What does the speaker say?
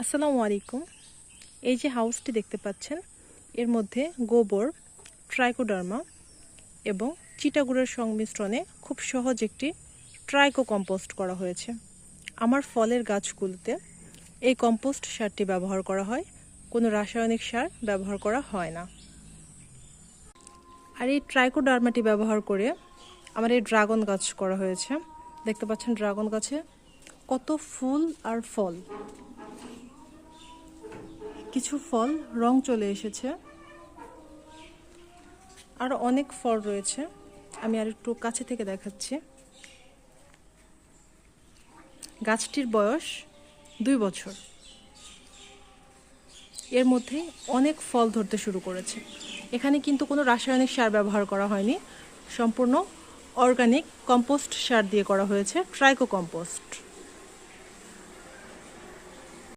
আসসালামু আলাইকুম। এই যে হাউসটি দেখতে পাচ্ছেন, এর মধ্যে গোবর, ট্রাইকোডার্মা এবং চিটাগুড়ের সংমিশ্রণে খুব সহজ একটি ট্রাইকো কম্পোস্ট করা হয়েছে। আমার ফলের গাছগুলোতে এই কম্পোস্ট সারটি ব্যবহার করা হয়, কোনো রাসায়নিক সার ব্যবহার করা হয় না। আর এই ট্রাইকোডার্মাটি ব্যবহার করে আমার এই ড্রাগন গাছ করা হয়েছে। দেখতে পাচ্ছেন ড্রাগন গাছে কত ফুল আর ফল। কিছু ফল রং চলে এসেছে, আর অনেক ফল রয়েছে। আমি আর একটু কাছে থেকে দেখাচ্ছি। গাছটির বয়স 2 বছর। এর মধ্যে অনেক ফল ধরতে শুরু করেছে। এখানে কিন্তু কোনো রাসায়নিক সার ব্যবহার করা হয়নি, সম্পূর্ণ অর্গানিক কম্পোস্ট সার দিয়ে করা হয়েছে, ট্রাইকো কম্পোস্ট।